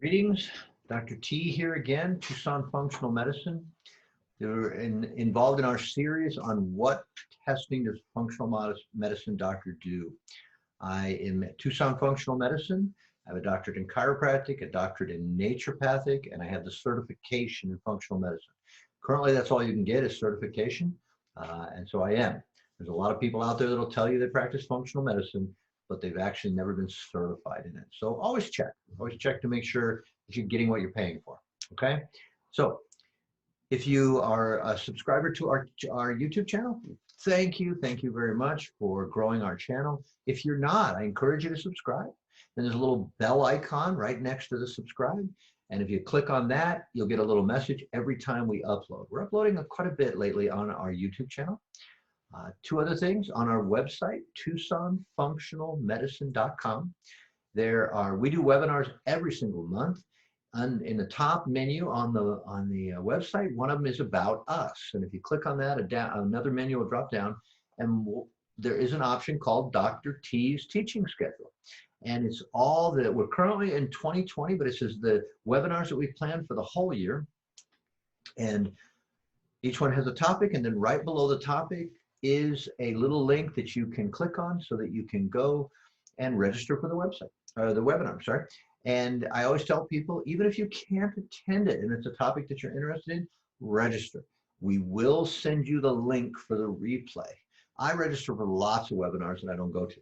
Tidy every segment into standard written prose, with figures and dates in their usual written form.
Greetings, Dr. T here again, Tucson Functional Medicine. You're involved in our series on what testing does functional medicine doctor do. I am at Tucson Functional Medicine. I have a doctorate in chiropractic, a doctorate in naturopathic, and I have the certification in functional medicine. Currently, that's all you can get is certification, and so I am. There's a lot of people out there that will tell you they practice functional medicine, but they've actually never been certified in it. So always check to make sure that you're getting what you're paying for, okay? So if you are a subscriber to our YouTube channel, thank you very much for growing our channel. If you're not, I encourage you to subscribe. Then there's a little bell icon right next to the subscribe. And if you click on that, you'll get a little message every time we upload. We're uploading quite a bit lately on our YouTube channel. Two other things on our website, TucsonFunctionalMedicine.com. We do webinars every single month. And in the top menu on the website, one of them is about us. And if you click on that, another menu will drop down, and there is an option called Dr. T's teaching schedule. And it's all that we're currently in 2020, but it says the webinars that we planned for the whole year. And each one has a topic, and then right below the topic is a little link that you can click on so that you can go and register for the website, or the webinar, sorry. And I always tell people, even if you can't attend it and it's a topic that you're interested in, register. We will send you the link for the replay. I register for lots of webinars that I don't go to.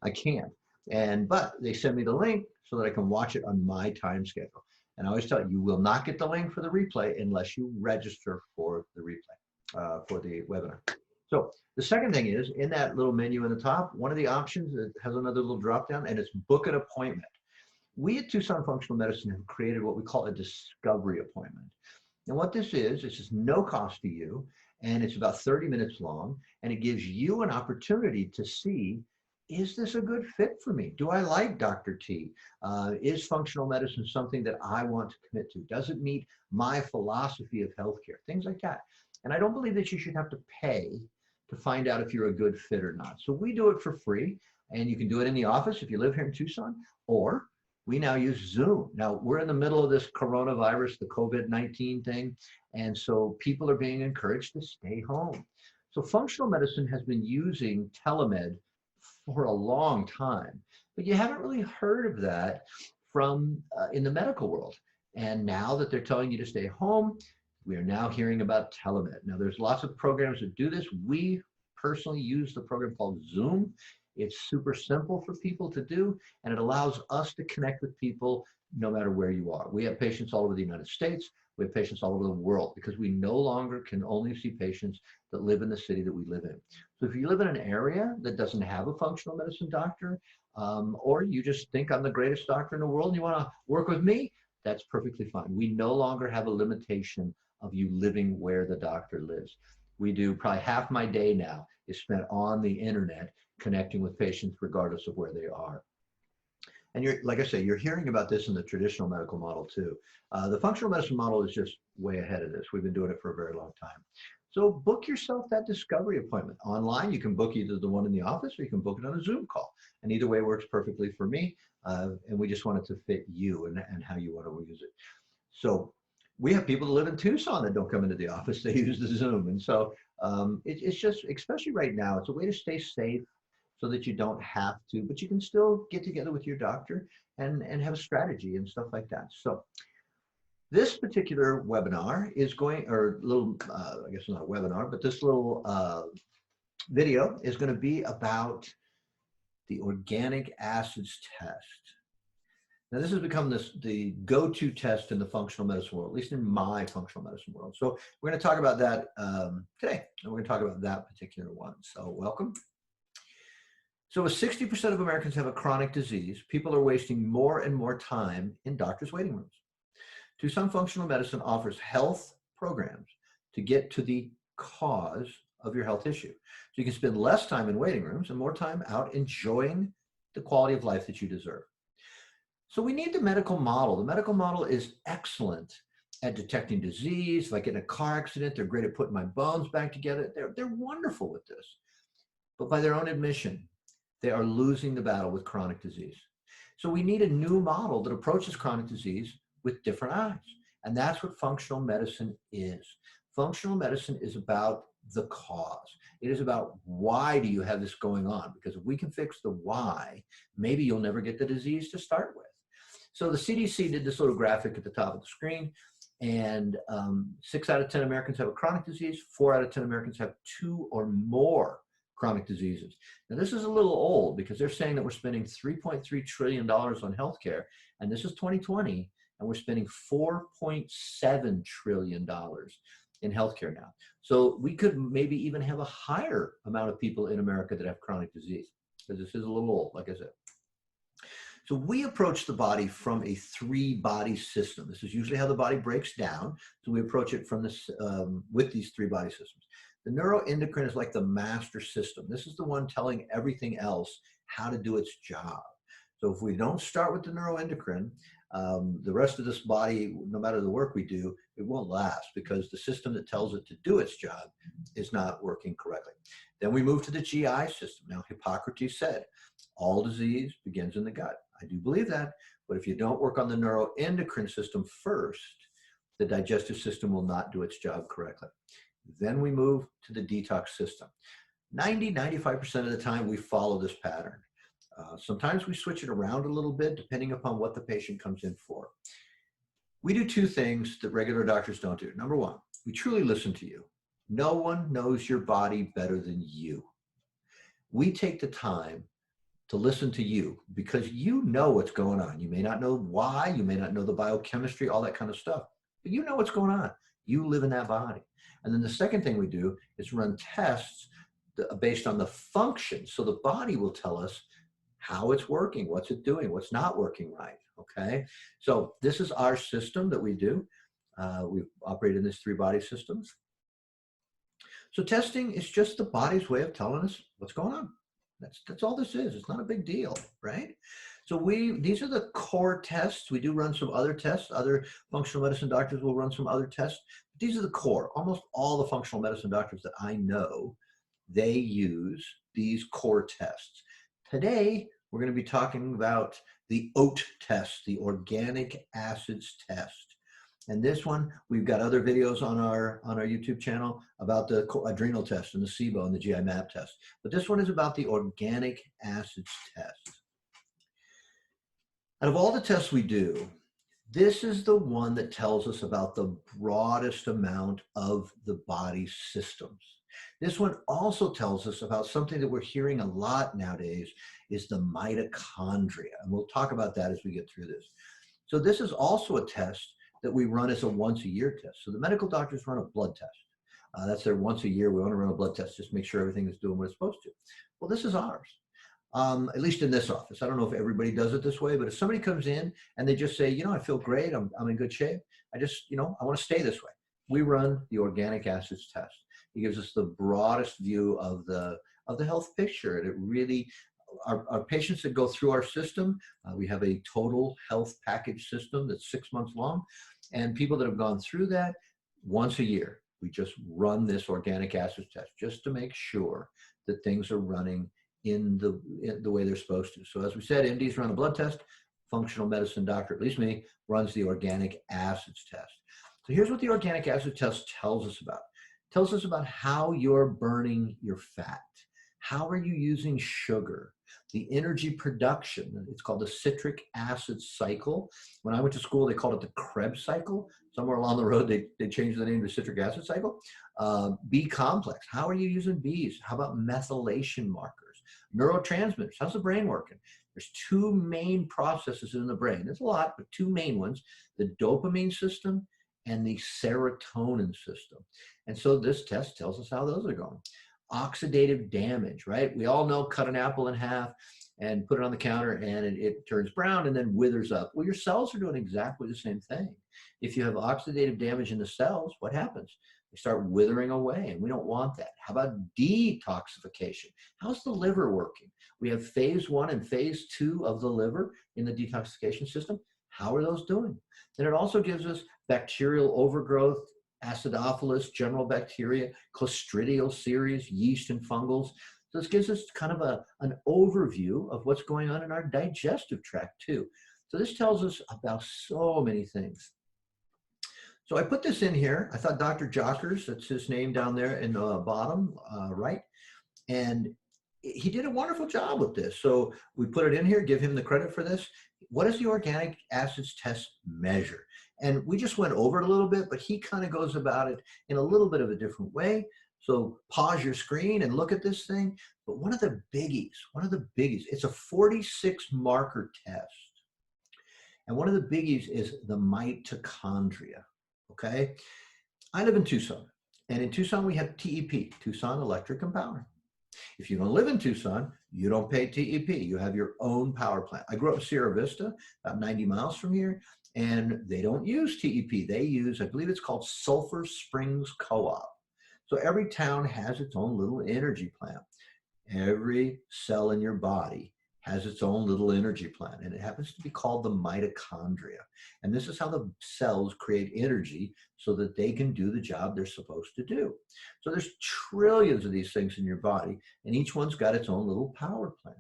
I can't. But they send me the link so that I can watch it on my time schedule. And I always tell you, you will not get the link for the replay unless you register for the replay, for the webinar. So the second thing is, in that little menu in the top, one of the options that has another little drop down, and it's book an appointment. We at Tucson Functional Medicine have created what we call a discovery appointment. And what this is, it's just no cost to you, and it's about 30 minutes long, and it gives you an opportunity to see, is this a good fit for me? Do I like Dr. T? Is functional medicine something that I want to commit to? Does it meet my philosophy of healthcare? Things like that. And I don't believe that you should have to pay to find out if you're a good fit or not. So we do it for free, and you can do it in the office if you live here in Tucson, or we now use Zoom. Now, we're in the middle of this coronavirus, the COVID-19 thing, and so people are being encouraged to stay home. So functional medicine has been using telemed for a long time, but you haven't really heard of that from in the medical world. And now that they're telling you to stay home, we are now hearing about telemed. Now, there's lots of programs that do this. We personally use the program called Zoom. It's super simple for people to do, and it allows us to connect with people no matter where you are. We have patients all over the United States. We have patients all over the world, because we no longer can only see patients that live in the city that we live in. So if you live in an area that doesn't have a functional medicine doctor, or you just think I'm the greatest doctor in the world and you want to work with me, that's perfectly fine. We no longer have a limitation of you living where the doctor lives. We do probably half my day now is spent on the internet connecting with patients regardless of where they are. And like I say, you're hearing about this in the traditional medical model too. The functional medicine model is just way ahead of this. We've been doing it for a very long time. So book yourself that discovery appointment. Online, you can book either the one in the office or you can book it on a Zoom call. And either way works perfectly for me. And we just want it to fit you and how you want to use it. So we have people that live in Tucson that don't come into the office. They use the Zoom. And so it's just, especially right now, it's a way to stay safe so that you don't have to, but you can still get together with your doctor and have a strategy and stuff like that. So this particular webinar is going, or little, I guess not a webinar, but this little video is going to be about the organic acids test. Now, this has become the go-to test in the functional medicine world, at least in my functional medicine world. So we're going to talk about that today, and we're going to talk about that particular one. So welcome. So with 60% of Americans have a chronic disease, people are wasting more and more time in doctors' waiting rooms. Tucson Functional Medicine offers health programs to get to the cause of your health issue. So you can spend less time in waiting rooms and more time out enjoying the quality of life that you deserve. So we need the medical model. The medical model is excellent at detecting disease. If I get in a car accident, they're great at putting my bones back together. They're wonderful with this. But by their own admission, they are losing the battle with chronic disease. So we need a new model that approaches chronic disease with different eyes. And that's what functional medicine is. Functional medicine is about the cause. It is about why do you have this going on? Because if we can fix the why, maybe you'll never get the disease to start with. So the CDC did this little graphic at the top of the screen, and 6 out of 10 Americans have a chronic disease. 4 out of 10 Americans have 2 or more chronic diseases. Now this is a little old because they're saying that we're spending $3.3 trillion on healthcare, and this is 2020, and we're spending $4.7 trillion in healthcare now. So we could maybe even have a higher amount of people in America that have chronic disease, because this is a little old, like I said. So we approach the body from a 3-body system. This is usually how the body breaks down. So we approach it from this with these 3-body systems. The neuroendocrine is like the master system. This is the one telling everything else how to do its job. So if we don't start with the neuroendocrine, the rest of this body, no matter the work we do, it won't last, because the system that tells it to do its job is not working correctly. Then we move to the GI system. Now, Hippocrates said, all disease begins in the gut. I do believe that, but if you don't work on the neuroendocrine system first, the digestive system will not do its job correctly. Then we move to the detox system. 95% of the time we follow this pattern. Sometimes we switch it around a little bit depending upon what the patient comes in for. We do 2 things that regular doctors don't do. Number 1, we truly listen to you. No one knows your body better than you. We take the time to listen to you because you know what's going on. You may not know why, you may not know the biochemistry, all that kind of stuff, but you know what's going on. You live in that body. And then the second thing we do is run tests based on the function. So the body will tell us how it's working, what's it doing, what's not working right, okay? So this is our system that we do. We operate in this 3-body systems. So testing is just the body's way of telling us what's going on. That's all this is. It's not a big deal, right? So these are the core tests. We do run some other tests. Other functional medicine doctors will run some other tests. But these are the core. Almost all the functional medicine doctors that I know, they use these core tests. Today, we're going to be talking about the OAT test, the organic acids test. And this one, we've got other videos on our YouTube channel about the adrenal test and the SIBO and the GI map test. But this one is about the organic acids test. Out of all the tests we do, this is the one that tells us about the broadest amount of the body's systems. This one also tells us about something that we're hearing a lot nowadays, is the mitochondria. And we'll talk about that as we get through this. So this is also a test that we run as a once-a-year test. So the medical doctors run a blood test. That's their once a year. We want to run a blood test, just make sure everything is doing what it's supposed to. Well, this is ours, at least in this office. I don't know if everybody does it this way, but if somebody comes in and they just say, you know, I feel great, I'm in good shape, I just, you know, I want to stay this way. We run the organic acids test. It gives us the broadest view of the health picture. And it really, our patients that go through our system, we have a total health package system that's 6 months long. And people that have gone through that, once a year, we just run this organic acids test just to make sure that things are running in the way they're supposed to. So as we said, MDs run a blood test. Functional medicine doctor, at least me, runs the organic acids test. So here's what the organic acid test tells us about. It tells us about how you're burning your fat. How are you using sugar? The energy production, it's called the citric acid cycle. When I went to school, they called it the Krebs cycle. Somewhere along the road, they changed the name to citric acid cycle. B complex, how are you using Bs? How about methylation markers? Neurotransmitters, how's the brain working? There's 2 main processes in the brain. There's a lot, but 2 main ones, the dopamine system and the serotonin system. And so this test tells us how those are going. Oxidative damage, right? We all know cut an apple in half and put it on the counter and it turns brown and then withers up. Well, your cells are doing exactly the same thing. If you have oxidative damage in the cells, what happens? They start withering away, and we don't want that. How about detoxification? How's the liver working? We have phase 1 and phase 2 of the liver in the detoxification system. How are those doing? Then it also gives us bacterial overgrowth, acidophilus, general bacteria, Clostridial series, yeast and fungals. So this gives us kind of an overview of what's going on in our digestive tract too. So this tells us about so many things. So I put this in here. I thought Dr. Jockers, that's his name down there in the bottom right, and he did a wonderful job with this. So we put it in here, give him the credit for this. What does the organic acids test measure? And we just went over it a little bit, but he kind of goes about it in a little bit of a different way. So pause your screen and look at this thing. But one of the biggies, it's a 46 marker test. And one of the biggies is the mitochondria, okay? I live in Tucson, and in Tucson we have TEP, Tucson Electric and Power. If you don't live in Tucson, you don't pay TEP. You have your own power plant. I grew up in Sierra Vista, about 90 miles from here, and they don't use TEP. They use, I believe it's called Sulphur Springs Co-op. So every town has its own little energy plant. Every cell in your body has its own little energy plant, and it happens to be called the mitochondria. And this is how the cells create energy so that they can do the job they're supposed to do. So there's trillions of these things in your body, and each one's got its own little power plant.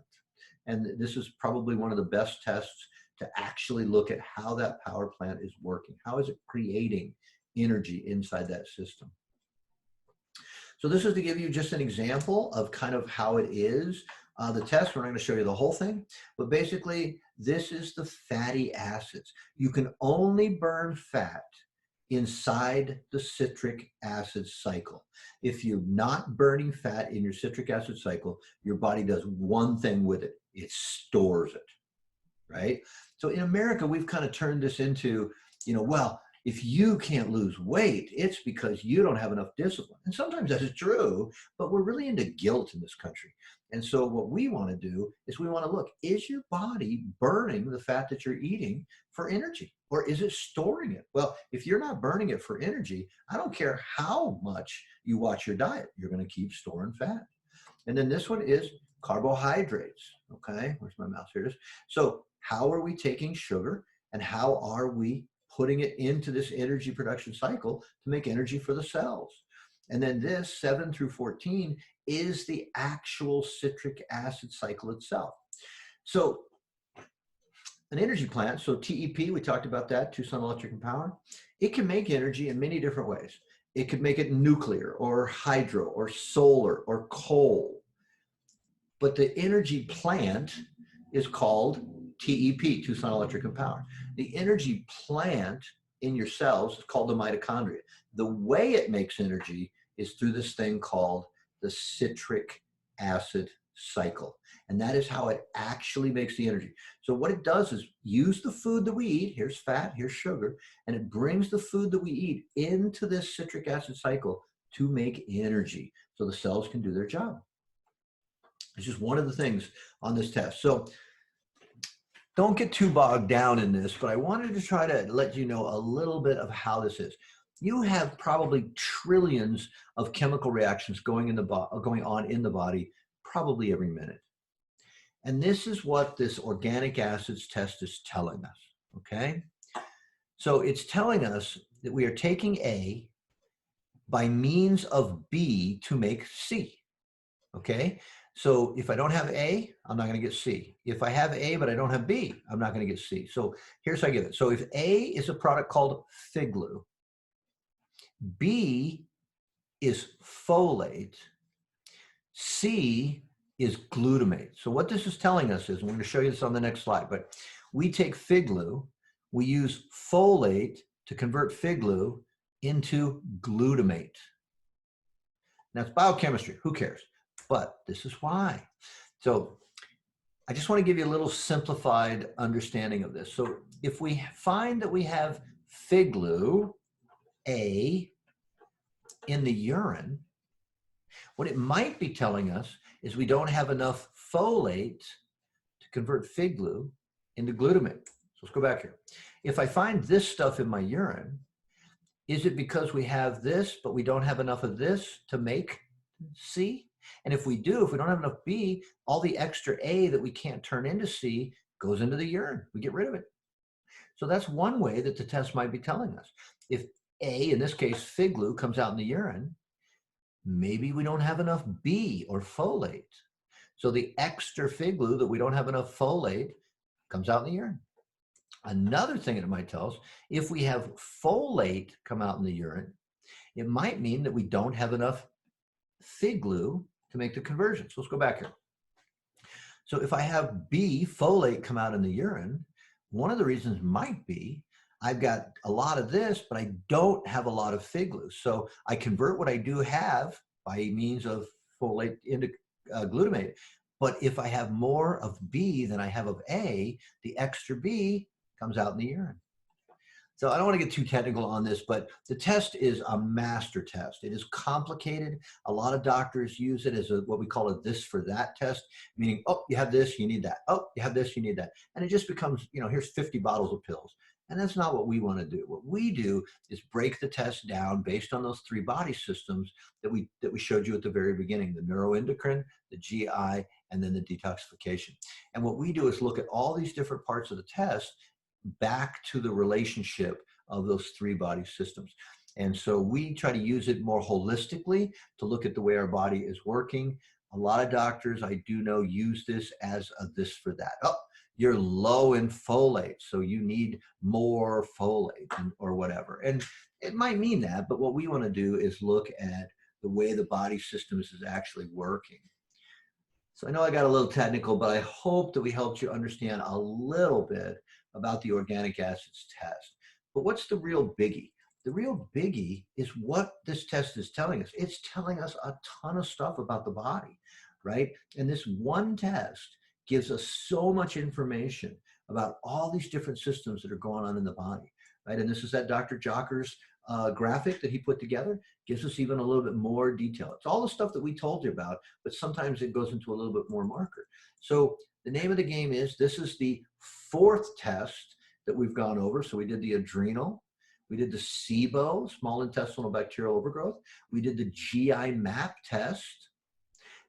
And this is probably one of the best tests to actually look at how that power plant is working. How is it creating energy inside that system? So this is to give you just an example of kind of how it is. The test, we're not going to show you the whole thing, but basically this is the fatty acids. You can only burn fat inside the citric acid cycle. If you're not burning fat in your citric acid cycle, your body does one thing with it. It stores it, right? So in America, we've kind of turned this into, well, if you can't lose weight, it's because you don't have enough discipline. And sometimes that is true, but we're really into guilt in this country. And so what we want to do is we want to look, is your body burning the fat that you're eating for energy, or is it storing it? Well, if you're not burning it for energy, I don't care how much you watch your diet, you're going to keep storing fat. And then this one is carbohydrates. Okay, where's my mouse? Here it is. So how are we taking sugar and how are we putting it into this energy production cycle to make energy for the cells? And then this 7 through 14 is the actual citric acid cycle itself. So an energy plant, so TEP, we talked about that, Tucson Electric and Power, it can make energy in many different ways. It could make it nuclear or hydro or solar or coal. But the energy plant is called TEP, Tucson Electric and Power. The energy plant in your cells is called the mitochondria. The way it makes energy is through this thing called the citric acid cycle. And that is how it actually makes the energy. So what it does is use the food that we eat, here's fat, here's sugar, and it brings the food that we eat into this citric acid cycle to make energy so the cells can do their job. It's just one of the things on this test. So don't get too bogged down in this, but I wanted to try to let you know a little bit of how this is. You have probably trillions of chemical reactions going on in the body probably every minute. And this is what this organic acids test is telling us, okay? So it's telling us that we are taking A by means of B to make C, okay? So if I don't have A, I'm not going to get C. If I have A, but I don't have B, I'm not going to get C. So here's how I get it. So if A is a product called fig glue, B is folate, C is glutamate. So what this is telling us is, I'm going to show you this on the next slide, but we take fig glue, we use folate to convert fig glue into glutamate. Now it's biochemistry, who cares? But this is why. So I just want to give you a little simplified understanding of this. So if we find that we have fig glue, A, in the urine, what it might be telling us is we don't have enough folate to convert fig glue into glutamate. So let's go back here. If I find this stuff in my urine, is it because we have this, but we don't have enough of this to make C? And if we do, if we don't have enough B, all the extra A that we can't turn into C goes into the urine. We get rid of it. So that's one way that the test might be telling us. If A, in this case, fig glue, comes out in the urine, Maybe we don't have enough B or folate. So the extra fig glue that we don't have enough folate comes out in the urine. Another thing it might tell us, if we have folate come out in the urine, it might mean that we don't have enough fig glue to make the conversion. So let's go back here. So if I have B folate come out in the urine, one of the reasons might be I've got a lot of this, but I don't have a lot of fig glue. So I convert what I do have by means of folate into glutamate. But if I have more of B than I have of A, the extra B comes out in the urine. So I don't want to get too technical on this, but the test is a master test. It is complicated. A lot of doctors use it as what we call a this for that test, meaning, oh, you have this, you need that. Oh, you have this, you need that. And it just becomes, here's 50 bottles of pills. And that's not what we want to do. What we do is break the test down based on those 3 body systems that we showed you at the very beginning, the neuroendocrine, the GI, and then the detoxification. And what we do is look at all these different parts of the test back to the relationship of those 3 body systems. And so we try to use it more holistically to look at the way our body is working. A lot of doctors I do know use this as a this for that. Oh, you're low in folate, so you need more folate or whatever. And it might mean that, but what we want to do is look at the way the body systems is actually working. So I know I got a little technical, but I hope that we helped you understand a little bit about the organic acids test. But what's the real biggie? The real biggie is what this test is telling us. It's telling us a ton of stuff about the body, right? And this one test gives us so much information about all these different systems that are going on in the body, right? And this is that Dr. Jocker's graphic that he put together, gives us even a little bit more detail. It's all the stuff that we told you about, but sometimes it goes into a little bit more marker. So the name of the game is, this is the 4th test that we've gone over. So we did the adrenal, we did the SIBO, small intestinal bacterial overgrowth. We did the GI map test.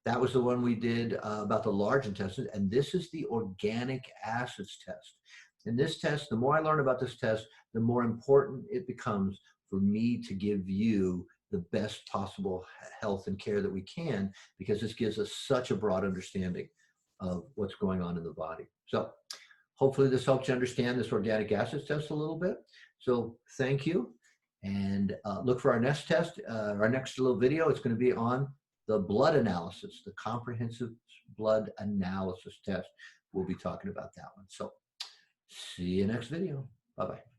That was the one we did about the large intestine. And this is the organic acids test. In this test, the more I learn about this test, the more important it becomes for me to give you the best possible health and care that we can, because this gives us such a broad understanding of what's going on in the body. So hopefully this helps you understand this organic acids test a little bit. So thank you, and look for our next test, our next little video. It's going to be on the blood analysis, the comprehensive blood analysis test. We'll be talking about that one. So see you next video. Bye-bye.